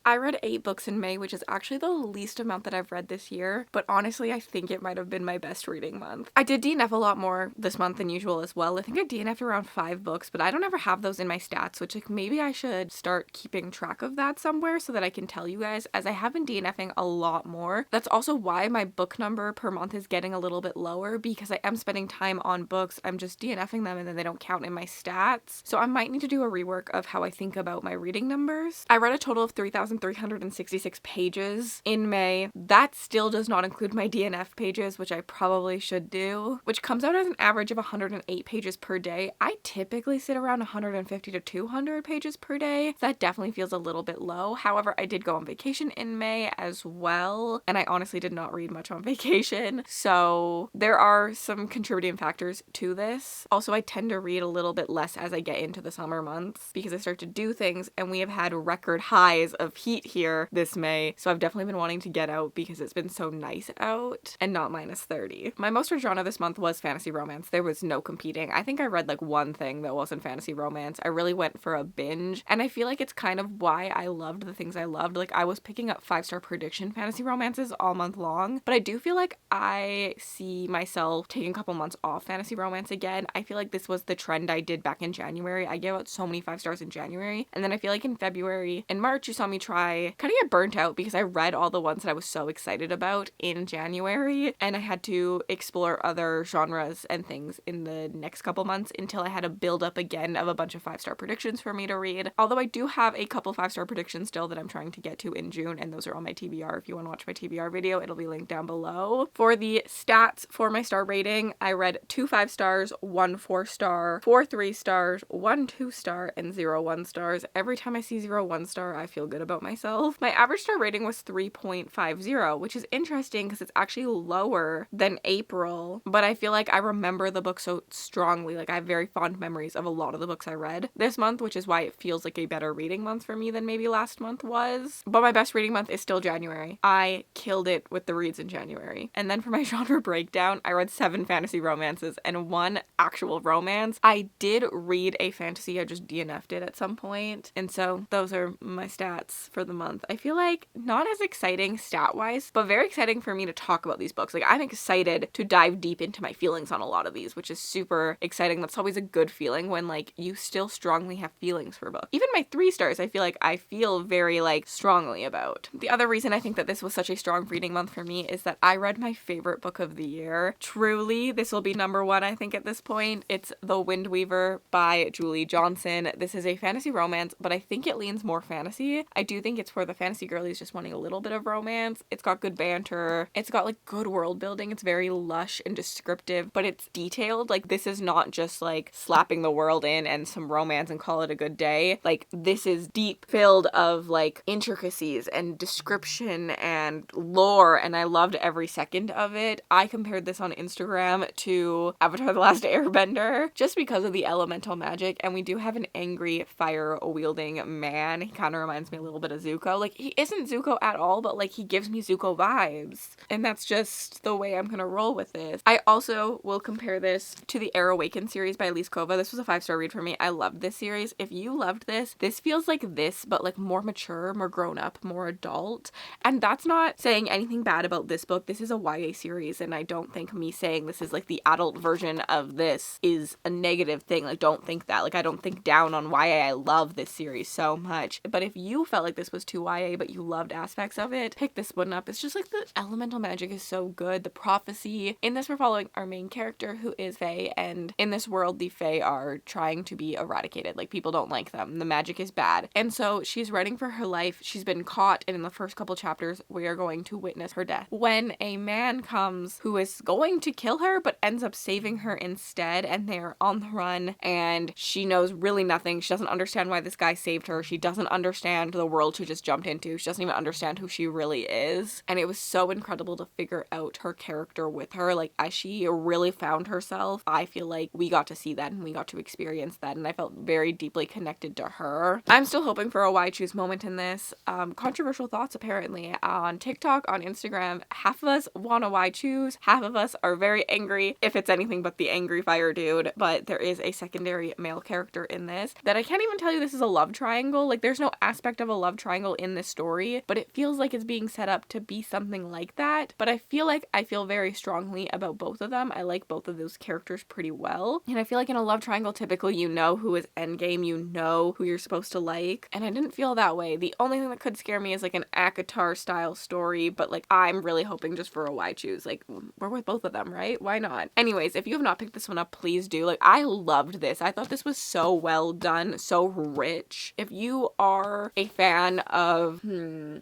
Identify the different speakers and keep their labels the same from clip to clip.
Speaker 1: I read 8 books in May, which is actually the least amount that I've read this year, but honestly, I think it might have been my best reading month. I did DNF a lot more this month than usual as well. I think I DNF'd around 5 books, but I don't ever have those in my stats, which like maybe I should start keeping track of that somewhere so that I can tell you guys, as I have been DNFing a lot more. That's also why my book number per month is getting a little bit lower, because I am spending time on books. I'm just DNFing them and then they don't count in my stats. So I might need to do a rework of how I think about my reading numbers. I read a total of 3,366 pages in May. That still does not include my DNF pages, which I probably should do, which comes out as an average of 108 pages per day. I typically sit around 150 to 200 pages per day. That definitely feels a little bit low. However, I did go on vacation in May as well, and I honestly did not read much on vacation. So there are some contributing factors to this. Also, I tend to read a little bit less as I get into the summer months because I start to do things, and we have had record highs of heat here this May. So I've definitely been wanting to get out because it's been so nice out and not -30. My most read genre this month was fantasy romance. There was no competing. I think I read like one thing that wasn't fantasy romance. I really went for a binge, and I feel like it's kind of why I loved the things I loved. Like, I was picking up 5-star prediction fantasy romances all month long, but I do feel like I see myself taking a couple months off fantasy romance again. I feel like this was the trend I did back in January. I gave out so many 5 stars in January, and then I feel like in February and March you saw me try kind of get burnt out because I read all the ones that I was so excited about in January, and I had to explore other genres and things in the next couple months until I had a build up again of a bunch of 5-star predictions for me to read. Although I do have a couple 5-star predictions still that I'm trying to get to in June, and those are on my TBR. If you want to watch my TBR video, it'll be linked down below. For the stats for my star rating, I read 2 5 stars, 1 4 star, 4 3 stars, 1 2 star, and 0 1 stars. Every time I see 0 1 star, I feel good about myself. My average star rating was 3.50, which is interesting because it's actually lower than April, but I feel like I remember the book so strongly. Like, I have very fond memories of a lot of the books I read this month, which is why it feels like a better reading month for me than maybe last month was. But my best reading month is still January. I killed it with the reads in January. And then for my genre breakdown, I read 7 fantasy romances and 1 actual romance. I did read a fantasy, I just DNF'd it at some point. And so those are my stats for the month. I feel like not as exciting stat-wise, but very exciting for me to talk about these books. Like, I'm excited to dive deep into my feelings on a lot of these, which is super exciting. That's always a good feeling when like you still strongly have feelings for a book. Even my 3 stars, I feel like I feel very like strongly about. The other reason I think that this was such a strong reading month for me is that I read my favorite book of the year. Truly, this will be number 1, I think, at this point. It's The Wind Weaver by Julie Johnson. This is a fantasy romance, but I think it leans more fantasy. I do think it's for the fantasy girlies just wanting a little bit of romance. It's got good banter. It's got like good world building. It's very lush and descriptive, but it's detailed. Like, this is not just like slapping the world in and some romance and call it a good day. Like, this is deep, filled of like intricacies and description and lore, and I loved every second of it. I compared this on Instagram to Avatar: The Last Airbender just because of the elemental magic, and we do have an angry fire-wielding man. He kind of reminds me a little bit of Zuko. Like, he isn't Zuko at all, but like he gives me Zuko vibes, and that's just the way I'm gonna roll with this. I also will compare this to the Air Awakened series by Elise Kova. This was a 5-star read for me. I loved this series. If you loved this, this feels like this, but like more mature, more grown up, more adult. And that's not saying anything bad about this book. This is a YA series, and I don't think me saying this is like the adult version of this is a negative thing. Like, don't think that. Like, I don't think down on YA. I love this series so much. But if you felt like this was too YA, but you loved aspects of it, pick this one up. It's just like the elemental magic is so good. The prophecy. In this, we're following our main character, who is Fae, and in this world, the Fae are trying to be eradicated. Like, people don't like them. The magic is bad. And so she's running for her life. She's been caught, and in the first couple chapters, we are going to witness her death. When a man comes who is going to kill her, but ends up saving her instead, and they're on the run, and she knows really nothing. She doesn't understand why this guy saved her. She doesn't understand the world she just jumped into. She doesn't even understand who she really is. And it was so incredible to figure out her character with her. Like, as she really found herself, I feel like we got to see that and we got to experience that, and I felt very deeply connected to her. I'm still hoping for a why choose moment in this. Controversial thoughts apparently on TikTok, on Instagram. Half of us want a why choose, half of us are very angry if it's anything but the angry fire dude, but there is a secondary male character in this that I can't even tell you this is a love triangle. Like, there's no aspect of a love triangle in this story, but it feels like it's being set up to be something like that. But I feel very strongly about both of them. I like both of those characters pretty well. And I feel like in a love triangle, typically you know who is endgame, you know who you're supposed to like. And I didn't feel that way. The only thing that could scare me is like an ACOTAR style story, but like I'm really hoping just for a why choose. Like we're with both of them, right? Why not? Anyways, if you have not picked this one up, please do. Like I loved this. I thought this was so well done, so rich. If you are a fan of,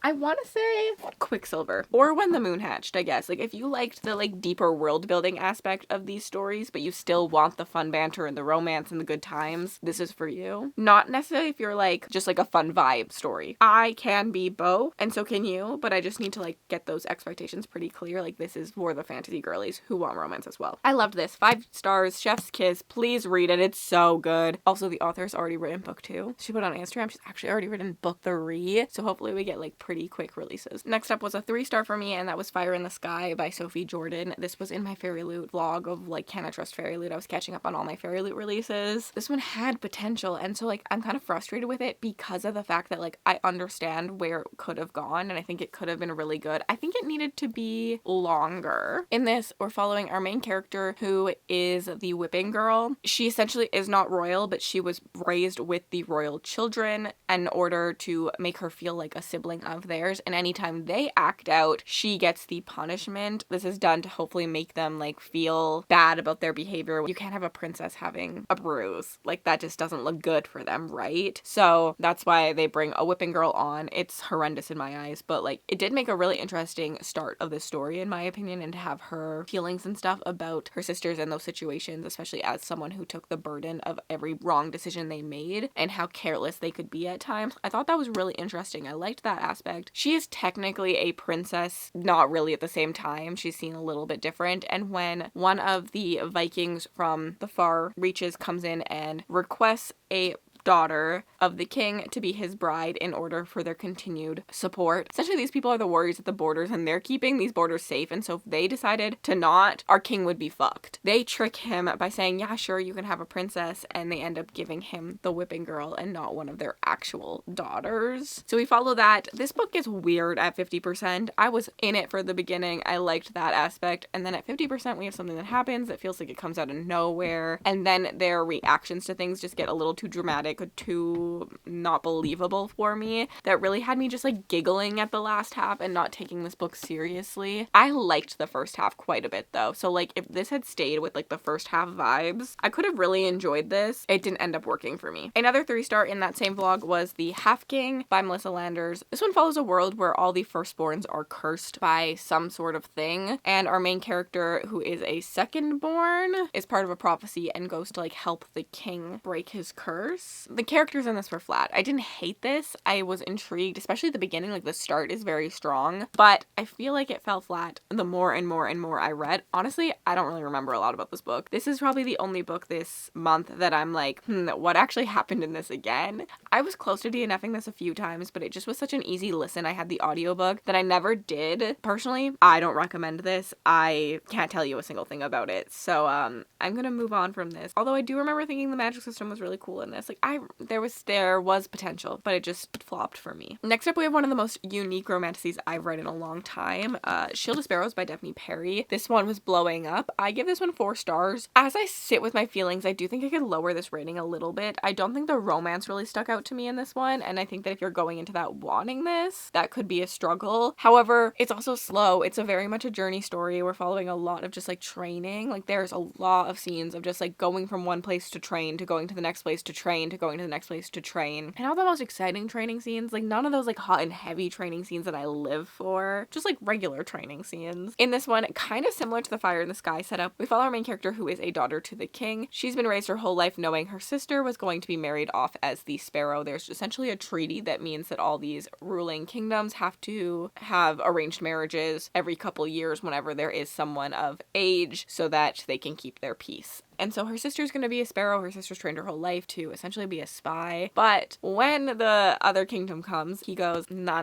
Speaker 1: I want to say Quicksilver or When the Moon Hatched, I guess. Like if you liked the like deeper world building aspect of these stories, but you still want the fun banter and the romance and the good times, this is for you. Not necessarily if you're like just like a fun vibe story. I can be both, and so can you, but I just need to like get those expectations pretty clear. Like this is for the fantasy girlies who want romance as well. I loved this. 5 stars, chef's kiss. Please read it. It's so good. Also, the author's already written book 2. She put on Instagram, she's actually already written book 3. So hopefully we get like pretty quick releases. Next up was a 3-star for me, and that was Fire in the Sky by Sophie Jordan. This was in my Fairy Loot vlog of like Can I Trust Fairy Loot. I was catching up on all my Fairy Loot releases. This one had potential, and so like I'm kind of frustrated with it because of the fact that like I understand where it could have gone, and I think it could have been really good. I think it needed to be longer. In this, we're following our main character who is the whipping girl. She essentially is not royal, but she was raised with the royal children in order to make her feel like a sibling of theirs, and anytime they act out, she gets the punishment. This is done to hopefully make them like feel bad about their behavior. You can't have a princess having a bruise. Like that just doesn't look good for them, right? So that's why they bring a whipping girl on. It's horrendous in my eyes, but like it did make a really interesting start of the story in my opinion, and to have her feelings and stuff about her sisters in those situations, especially as someone who took the burden of every wrong decision they made and how careless they could be at times. I thought that was really interesting. I liked that aspect. She is technically a princess, not really at the same time. She's seen a little bit different, and when one of the Vikings from the far reaches comes in and requests a daughter of the king to be his bride in order for their continued support. Essentially, these people are the warriors at the borders, and they're keeping these borders safe, and so if they decided to not, our king would be fucked. They trick him by saying, yeah, sure, you can have a princess, and they end up giving him the whipping girl and not one of their actual daughters. So we follow that. This book gets weird at 50%. I was in it for the beginning. I liked that aspect, and then at 50% we have something that happens that feels like it comes out of nowhere, and then their reactions to things just get a little too dramatic, too not believable for me. That really had me just like giggling at the last half and not taking this book seriously. I liked the first half quite a bit though, so like if this had stayed with like the first half vibes, I could have really enjoyed this. It didn't end up working for me. Another 3-star in that same vlog was The Half King by Melissa Landers. This one follows a world where all the firstborns are cursed by some sort of thing, and our main character, who is a secondborn, is part of a prophecy and goes to like help the king break his curse. The characters in this were flat. I didn't hate this. I was intrigued, especially at the beginning. Like the start is very strong, but I feel like it fell flat the more and more and more I read. Honestly, I don't really remember a lot about this book. This is probably the only book this month that I'm like, what actually happened in this again? I was close to DNFing this a few times, but it just was such an easy listen. I had the audiobook that I never did. Personally, I don't recommend this. I can't tell you a single thing about it. So I'm gonna move on from this. Although I do remember thinking the magic system was really cool in this. Like there was potential, but it just flopped for me. Next up, we have one of the most unique romantasies I've read in a long time, Shield of Sparrows by Daphne Perry. This one was blowing up. I give this one 4 stars. As I sit with my feelings, I do think I could lower this rating a little bit. I don't think the romance really stuck out to me in this one, and I think that if you're going into that wanting this, that could be a struggle. However, it's also slow. It's a very much a journey story. We're following a lot of just like training. Like there's a lot of scenes of just like going from one place to train, to going to the next place to train, to going to the next place to train. And all the most exciting training scenes, like none of those like hot and heavy training scenes that I live for, just like regular training scenes. In this one, kind of similar to the Fire in the Sky setup, we follow our main character who is a daughter to the king. She's been raised her whole life knowing her sister was going to be married off as the Sparrow. There's essentially a treaty that means that all these ruling kingdoms have to have arranged marriages every couple years whenever there is someone of age so that they can keep their peace. And so her sister's going to be a sparrow. Her sister's trained her whole life to essentially be a spy. But when the other kingdom comes, he goes, nah.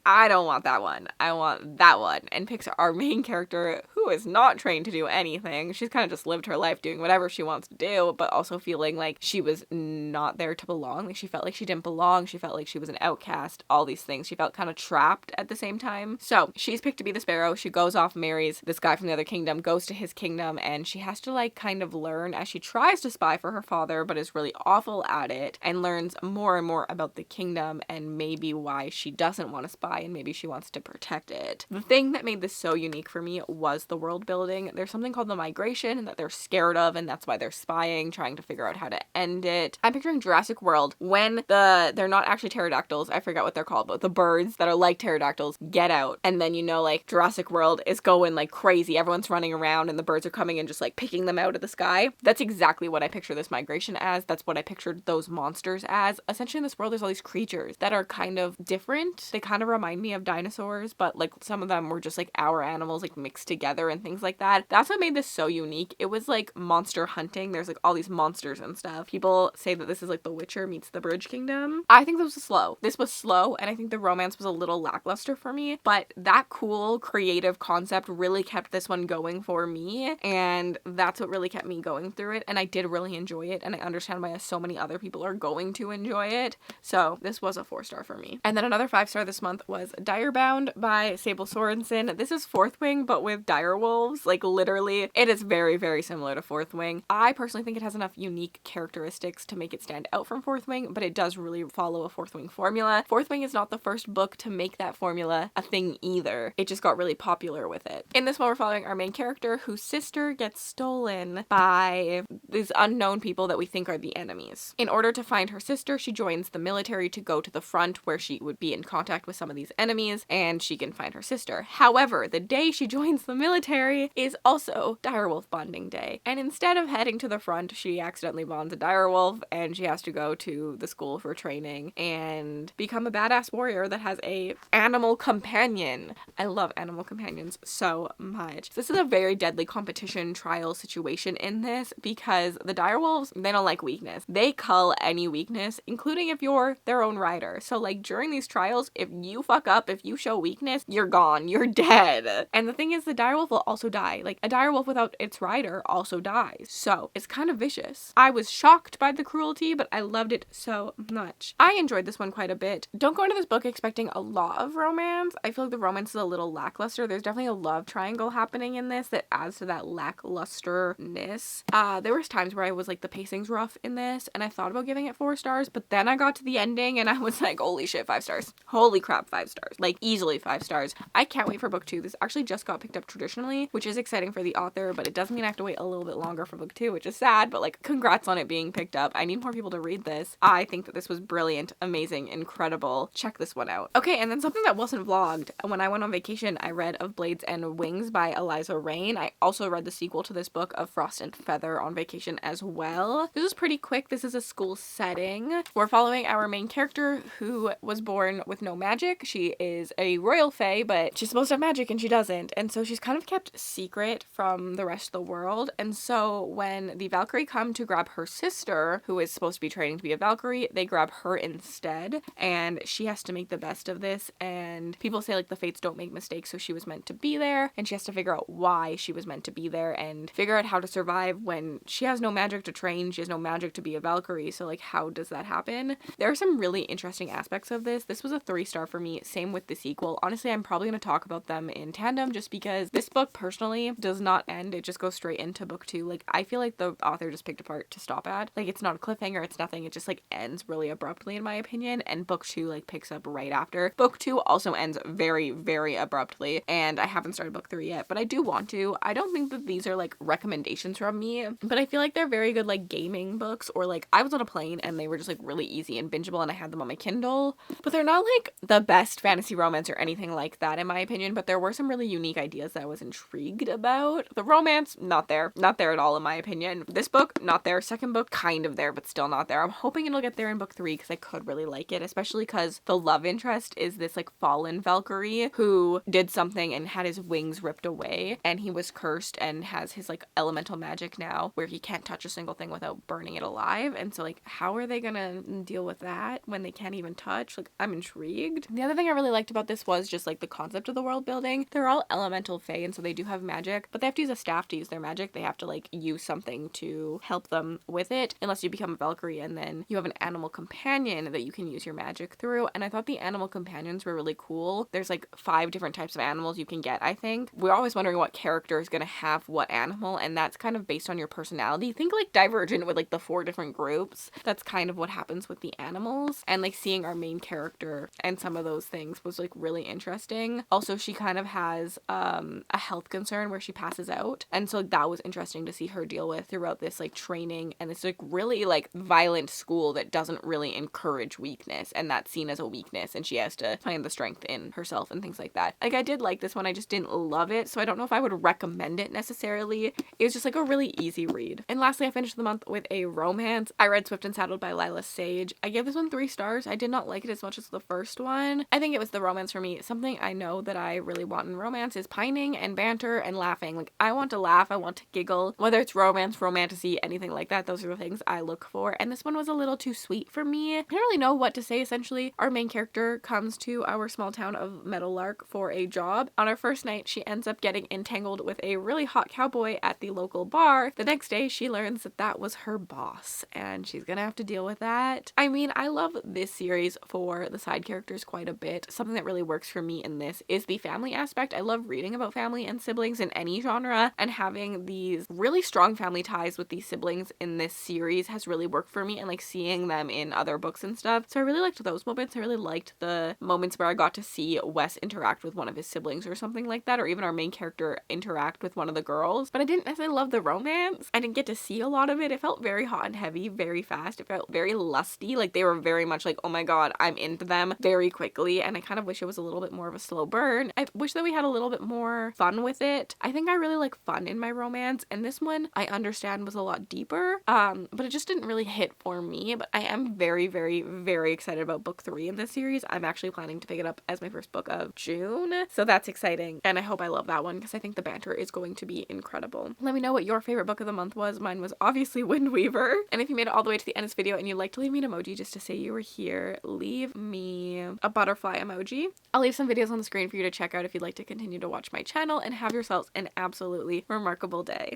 Speaker 1: I don't want that one. I want that one. And picks our main character, who who is not trained to do anything. She's kind of just lived her life doing whatever she wants to do, but also feeling like she was not there to belong. Like she felt like she didn't belong. She felt like she was an outcast, all these things. She felt kind of trapped at the same time. So she's picked to be the sparrow. She goes off, marries this guy from the other kingdom, goes to his kingdom, and she has to like kind of learn as she tries to spy for her father, but is really awful at it, and learns more and more about the kingdom and maybe why she doesn't want to spy and maybe she wants to protect it. The thing that made this so unique for me was the world building. There's something called the migration that they're scared of, and that's why they're spying, trying to figure out how to end it. I'm picturing Jurassic World when they're not actually pterodactyls, I forget what they're called, but the birds that are like pterodactyls get out, and then like Jurassic World is going like crazy. Everyone's running around and the birds are coming and just like picking them out of the sky. That's exactly what I picture this migration as. That's what I pictured those monsters as. Essentially in this world there's all these creatures that are kind of different. They kind of remind me of dinosaurs, but like some of them were just like our animals like mixed together and things like that. That's what made this so unique. It was like monster hunting. There's like all these monsters and stuff. People say that this is like The Witcher meets the Bridge Kingdom. I think this was slow. This was slow, and I think the romance was a little lackluster for me, but that cool creative concept really kept this one going for me, and that's what really kept me going through it, and I did really enjoy it, and I understand why so many other people are going to enjoy it. So this was a 4-star for me. And then another 5-star this month was Direbound by Sable Sorensen. This is Fourth Wing but with direwolves. Like literally it is very, very similar to Fourth Wing. I personally think it has enough unique characteristics to make it stand out from Fourth Wing, but it does really follow a Fourth Wing formula. Fourth Wing is not the first book to make that formula a thing either. It just got really popular with it. In this one, we're following our main character whose sister gets stolen by these unknown people that we think are the enemies. In order to find her sister, she joins the military to go to the front where she would be in contact with some of these enemies and she can find her sister. However, the day she joins the military is also direwolf bonding day. And instead of heading to the front, she accidentally bonds a direwolf and she has to go to the school for training and become a badass warrior that has a animal companion. I love animal companions so much. This is a very deadly competition trial situation in this because the direwolves, they don't like weakness. They cull any weakness, including if you're their own rider. So like during these trials, if you fuck up, if you show weakness, you're gone. You're dead. And the thing is, the direwolf will also die. Like a direwolf without its rider also dies. So it's kind of vicious. I was shocked by the cruelty, but I loved it so much. I enjoyed this one quite a bit. Don't go into this book expecting a lot of romance. I feel like the romance is a little lackluster. There's definitely a love triangle happening in this that adds to that lacklusterness. There was times where I was like, the pacing's rough in this, and I thought about giving it 4 stars, but then I got to the ending and I was like, holy shit, 5 stars. Holy crap, 5 stars. Like easily 5 stars. I can't wait for book 2. This actually just got picked up traditionally, which is exciting for the author, but it does mean I have to wait a little bit longer for book 2, which is sad, but like congrats on it being picked up. I need more people to read this. I think that this was brilliant, amazing, incredible. Check this one out. Okay, and then something that wasn't vlogged. When I went on vacation, I read Of Blades and Wings by Eliza Rain. I also read the sequel to this book, Of Frost and Feather, on vacation as well. This is pretty quick. This is a school setting. We're following our main character who was born with no magic. She is a royal fae, but she's supposed to have magic and she doesn't. And so she's kind of kept secret from the rest of the world. And so when the Valkyrie come to grab her sister, who is supposed to be training to be a Valkyrie, they grab her instead. And she has to make the best of this. And people say like the fates don't make mistakes, so she was meant to be there. And she has to figure out why she was meant to be there and figure out how to survive when she has no magic to train. She has no magic to be a Valkyrie. So like, how does that happen? There are some really interesting aspects of this. This was a 3-star for me. Same with the sequel. Honestly, I'm probably going to talk about them in tandem just because this book personally does not end. It just goes straight into book 2. Like, I feel like the author just picked a part to stop at. Like, it's not a cliffhanger. It's nothing. It just like ends really abruptly in my opinion. And book 2 like picks up right after. Book 2 also ends very, very abruptly. And I haven't started book 3 yet, but I do want to. I don't think that these are like recommendations from me, but I feel like they're very good like gaming books, or like I was on a plane and they were just like really easy and bingeable and I had them on my Kindle. But they're not like the best fantasy romance or anything like that in my opinion, but there were some really unique ideas that I was intrigued about. The romance, not there at all in my opinion. This book, not there. Second book, kind of there, but still not there. I'm hoping it'll get there in book 3 because I could really like it, especially because the love interest is this like fallen Valkyrie who did something and had his wings ripped away, and he was cursed and has his like elemental magic now where he can't touch a single thing without burning it alive. And so like, how are they gonna deal with that when they can't even touch? Like, I'm intrigued. The other thing I really liked about this was just like the concept of the world building. They're all elemental fae, and so they do have magic, but they have to use a staff to use their magic. They have to like use something to help them with it, unless you become a Valkyrie and then you have an animal companion that you can use your magic through. And I thought the animal companions were really cool. There's like 5 different types of animals you can get, I think. We're always wondering what character is going to have what animal, and that's kind of based on your personality. Think like Divergent with like the 4 different groups. That's kind of what happens with the animals. And like seeing our main character and some of those things was like really interesting. Also, she kind of has a health concern where she passes out, and so that was interesting to see her deal with throughout this like training and this like really like violent school that doesn't really encourage weakness, and that's seen as a weakness, and she has to find the strength in herself and things like that. Like, I did like this one, I just didn't love it, so I don't know if I would recommend it necessarily. It was just like a really easy read. And lastly, I finished the month with a romance. I read Swift and Saddled by Lila Sage. I gave this one 3 stars. I did not like it as much as the first one. I think it was the romance for me. Something I know that I really want in romance is pining and banter and laughing. Like, I want to laugh, I want to giggle, whether it's romance, romantasy, anything like that. Those are the things I look for, and this one was a little too sweet for me. I don't really know what to say. Essentially, our main character comes to our small town of Meadowlark for a job. On our first night, she ends up getting entangled with a really hot cowboy at the local bar. The next day, she learns that that was her boss, and she's gonna have to deal with that. I mean, I love this series for the side characters quite a bit. Something that really works for me in this is the family aspect. I love reading about family and siblings in any genre, and having these really strong family ties with these siblings in this series has really worked for me, and like seeing them in other books and stuff. So I really liked those moments. I really liked the moments where I got to see Wes interact with one of his siblings or something like that, or even our main character interact with one of the girls. But I didn't necessarily love the romance. I didn't get to see a lot of it. It felt very hot and heavy, very fast. It felt very lusty. Like, they were very much like, oh my god, I'm into them very quickly, and I kind of wish it was a little bit more of a slow burn. I wish that we had a little bit more fun with it. I think I really like fun in my romance, and this one I understand was a lot deeper, but it just didn't really hit for me. But I am very, very, very excited about book 3 in this series. I'm actually planning to pick it up as my first book of June, so that's exciting, and I hope I love that one because I think the banter is going to be incredible. Let me know what your favorite book of the month was. Mine was obviously Wind Weaver, and if you made it all the way to the end of this video and you'd like to leave me an emoji just to say you were here, leave me a butterfly emoji. I'll leave some videos on the screen for you to check out if you'd like to continue to watch my channel, and have yourselves an absolutely remarkable day.